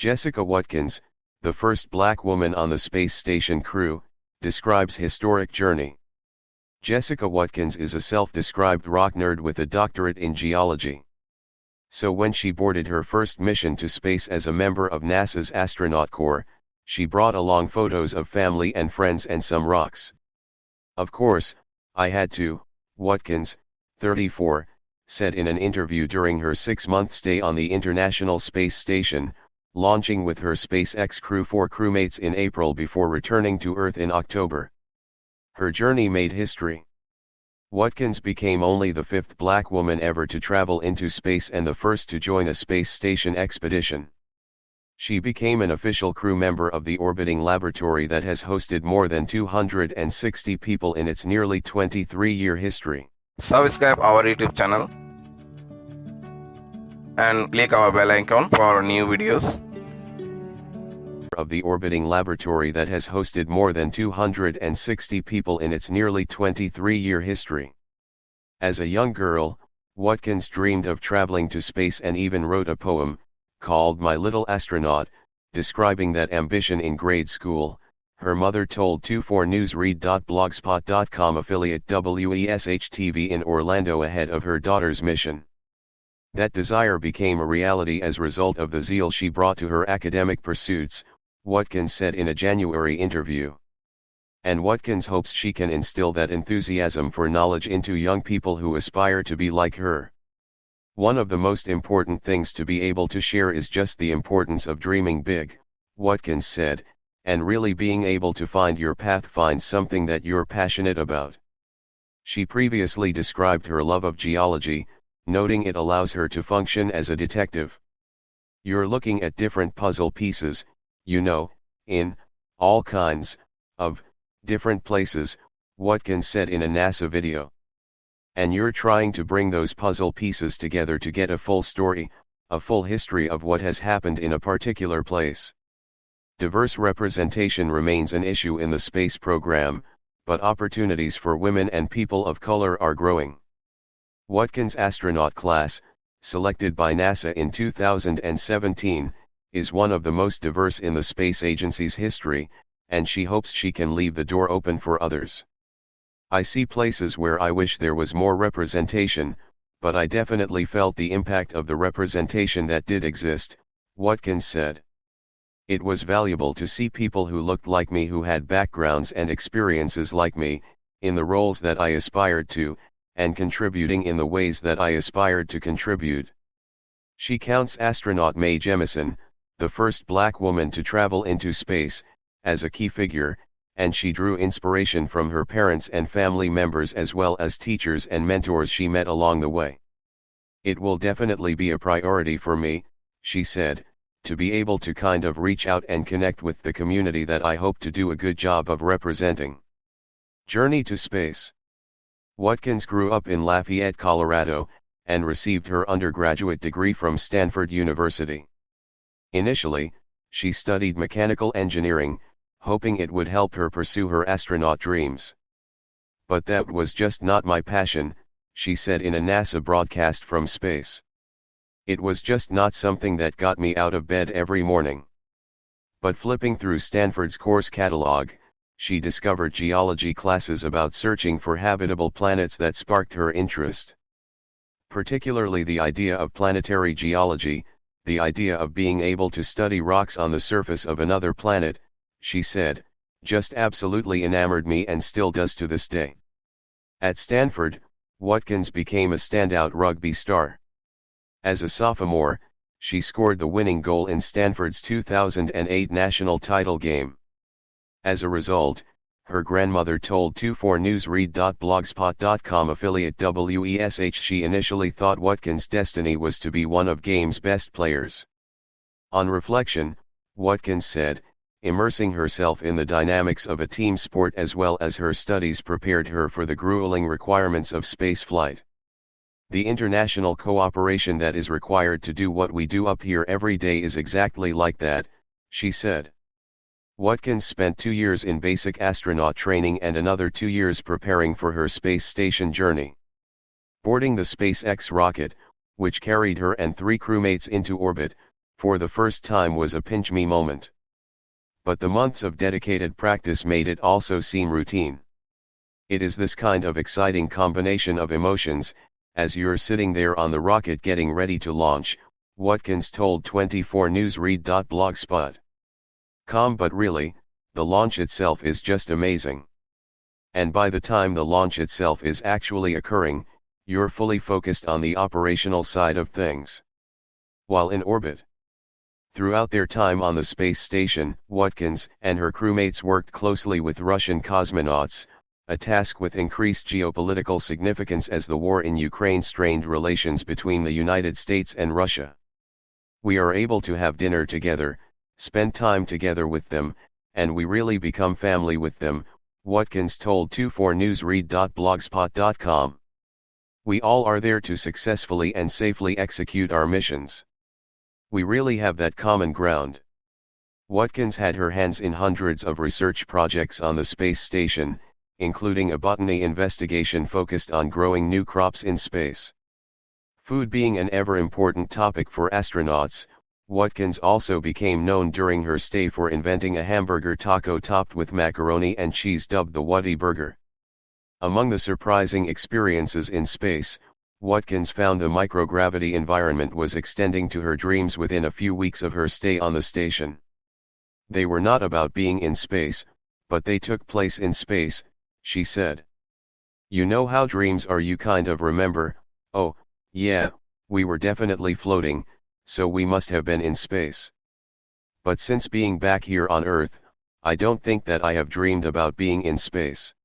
Jessica Watkins, the first black woman on the space station crew, describes historic journey. Jessica Watkins is a self-described rock nerd with a doctorate in geology. So when she boarded her first mission to space as a member of NASA's astronaut corps, she brought along photos of family and friends and some rocks. Of course, I had to, Watkins, 34, said in an interview during her 6-month stay on the International Space Station, launching with her SpaceX Crew 4 crewmates in April before returning to Earth in October. Her journey made history. Watkins became only the 5th black woman ever to travel into space and the first to join a space station expedition. She became an official crew member of the orbiting laboratory that has hosted more than 260 people in its nearly 23-year history. Subscribe our YouTube channel and click our bell icon for new videos. Of the orbiting laboratory that has hosted more than 260 people in its nearly 23-year history. As a young girl, Watkins dreamed of traveling to space and even wrote a poem, called My Little Astronaut, describing that ambition in grade school. Her mother told 24newsread.blogspot.com affiliate WESH-TV in Orlando ahead of her daughter's mission. That desire became a reality as a result of the zeal she brought to her academic pursuits, Watkins said in a January interview. And Watkins hopes she can instill that enthusiasm for knowledge into young people who aspire to be like her. One of the most important things to be able to share is just the importance of dreaming big, Watkins said, and really being able to find your path, find something that you're passionate about. She previously described her love of geology, noting it allows her to function as a detective. You're looking at different puzzle pieces, in all kinds of different places, Watkins said in a NASA video. And you're trying to bring those puzzle pieces together to get a full story, a full history of what has happened in a particular place. Diverse representation remains an issue in the space program, but opportunities for women and people of color are growing. Watkins' astronaut class, selected by NASA in 2017, is one of the most diverse in the space agency's history, and she hopes she can leave the door open for others. I see places where I wish there was more representation, but I definitely felt the impact of the representation that did exist, Watkins said. It was valuable to see people who looked like me, who had backgrounds and experiences like me, in the roles that I aspired to, and contributing in the ways that I aspired to contribute. She counts astronaut Mae Jemison, the first black woman to travel into space, as a key figure, and she drew inspiration from her parents and family members as well as teachers and mentors she met along the way. It will definitely be a priority for me, she said, to be able to kind of reach out and connect with the community that I hope to do a good job of representing. Journey to space. Watkins grew up in Lafayette, Colorado, and received her undergraduate degree from Stanford University. Initially, she studied mechanical engineering, hoping it would help her pursue her astronaut dreams. But that was just not my passion, she said in a NASA broadcast from space. It was just not something that got me out of bed every morning. But flipping through Stanford's course catalog, she discovered geology classes about searching for habitable planets that sparked her interest. Particularly the idea of planetary geology, the idea of being able to study rocks on the surface of another planet, she said, just absolutely enamored me and still does to this day. At Stanford, Watkins became a standout rugby star. As a sophomore, she scored the winning goal in Stanford's 2008 national title game. As a result, her grandmother told 24newsread.blogspot.com affiliate WESH she initially thought Watkins' destiny was to be one of game's best players. On reflection, Watkins said, immersing herself in the dynamics of a team sport as well as her studies prepared her for the grueling requirements of spaceflight. The international cooperation that is required to do what we do up here every day is exactly like that, she said. Watkins spent 2 years in basic astronaut training and another 2 years preparing for her space station journey. Boarding the SpaceX rocket, which carried her and 3 crewmates into orbit, for the first time was a pinch me moment. But the months of dedicated practice made it also seem routine. It is this kind of exciting combination of emotions, as you're sitting there on the rocket getting ready to launch, Watkins told 24newsread.blogspot.com. But really, the launch itself is just amazing. And by the time the launch itself is actually occurring, you're fully focused on the operational side of things. While in orbit. Throughout their time on the space station, Watkins and her crewmates worked closely with Russian cosmonauts, a task with increased geopolitical significance as the war in Ukraine strained relations between the United States and Russia. We are able to have dinner together, spend time together with them, and we really become family with them, Watkins told 24newsread.blogspot.com. We all are there to successfully and safely execute our missions. We really have that common ground. Watkins had her hands in hundreds of research projects on the space station, including a botany investigation focused on growing new crops in space. Food being an ever-important topic for astronauts, Watkins also became known during her stay for inventing a hamburger taco topped with macaroni and cheese dubbed the Whati Burger. Among the surprising experiences in space, Watkins found the microgravity environment was extending to her dreams within a few weeks of her stay on the station. They were not about being in space, but they took place in space, she said. You know how dreams are, you kind of remember, oh, yeah, we were definitely floating, so we must have been in space. But since being back here on Earth, I don't think that I have dreamed about being in space.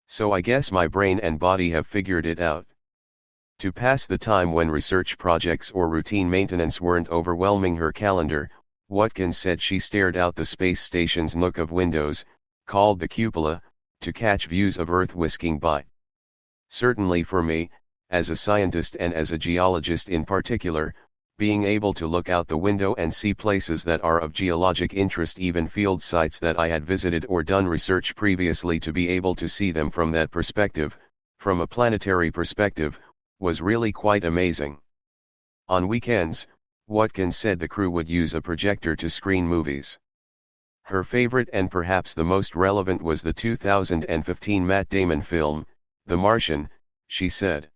So I guess my brain and body have figured it out. To pass the time when research projects or routine maintenance weren't overwhelming her calendar, Watkins said she stared out the space station's nook of windows, called the cupola, to catch views of Earth whisking by. Certainly for me, as a scientist and as a geologist in particular, being able to look out the window and see places that are of geologic interest, even field sites that I had visited or done research previously, to be able to see them from that perspective, from a planetary perspective, was really quite amazing. On weekends, Watkins said the crew would use a projector to screen movies. Her favorite and perhaps the most relevant was the 2015 Matt Damon film, The Martian, she said.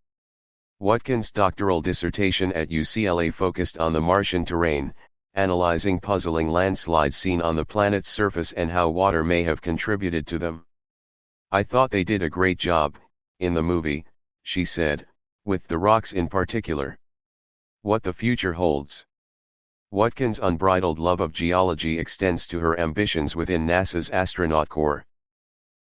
Watkins' doctoral dissertation at UCLA focused on the Martian terrain, analyzing puzzling landslides seen on the planet's surface and how water may have contributed to them. I thought they did a great job, in the movie, she said, with the rocks in particular. What the future holds. Watkins' unbridled love of geology extends to her ambitions within NASA's astronaut corps.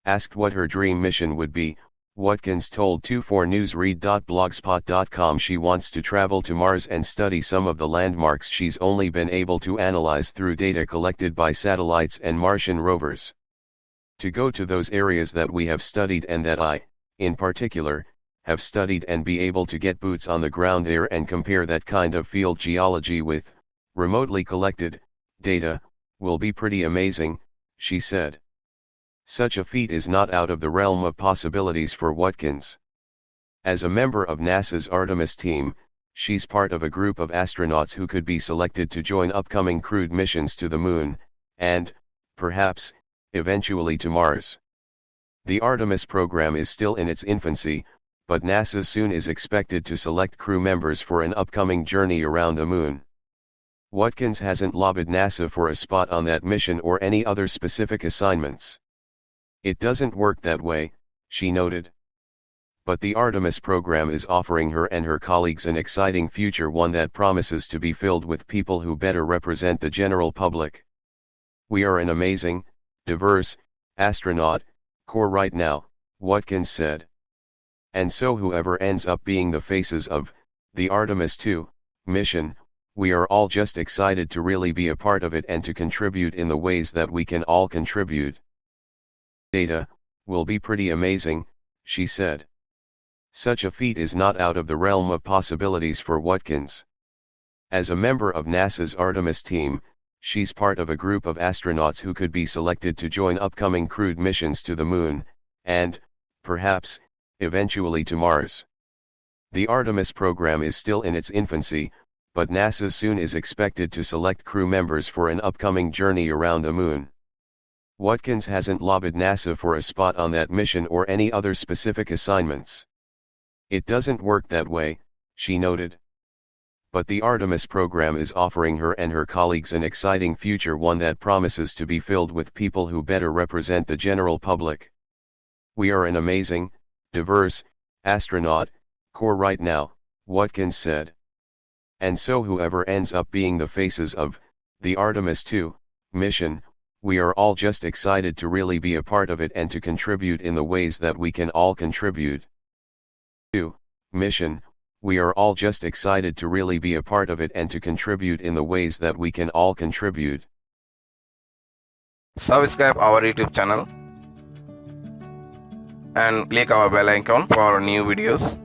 Asked what her dream mission would be, Watkins told 24newsread.blogspot.com she wants to travel to Mars and study some of the landmarks she's only been able to analyze through data collected by satellites and Martian rovers. To go to those areas that we have studied and that I, in particular, have studied, and be able to get boots on the ground there and compare that kind of field geology with remotely collected data, will be pretty amazing, she said. Such a feat is not out of the realm of possibilities for Watkins. As a member of NASA's Artemis team, she's part of a group of astronauts who could be selected to join upcoming crewed missions to the Moon, and, perhaps, eventually to Mars. The Artemis program is still in its infancy, but NASA soon is expected to select crew members for an upcoming journey around the Moon. Watkins hasn't lobbied NASA for a spot on that mission or any other specific assignments. It doesn't work that way, she noted. But the Artemis program is offering her and her colleagues an exciting future, one that promises to be filled with people who better represent the general public. We are an amazing, diverse, astronaut corps right now, Watkins said. And so whoever ends up being the faces of the Artemis II mission, we are all just excited to really be a part of it and to contribute in the ways that we can all contribute. Data will be pretty amazing, she said. Such a feat is not out of the realm of possibilities for Watkins. As a member of NASA's Artemis team, she's part of a group of astronauts who could be selected to join upcoming crewed missions to the Moon, and, perhaps, eventually to Mars. The Artemis program is still in its infancy, but NASA soon is expected to select crew members for an upcoming journey around the moon. Watkins hasn't lobbied NASA for a spot on that mission or any other specific assignments. It doesn't work that way, she noted. But the Artemis program is offering her and her colleagues an exciting future, one that promises to be filled with people who better represent the general public. We are an amazing, diverse, astronaut corps right now, Watkins said. And so whoever ends up being the faces of the Artemis 2 mission, we are all just excited to really be a part of it and to contribute in the ways that we can all contribute. 2 mission, we are all just excited to really be a part of it and to contribute in the ways that we can all contribute. Subscribe our YouTube channel and click our bell icon for new videos.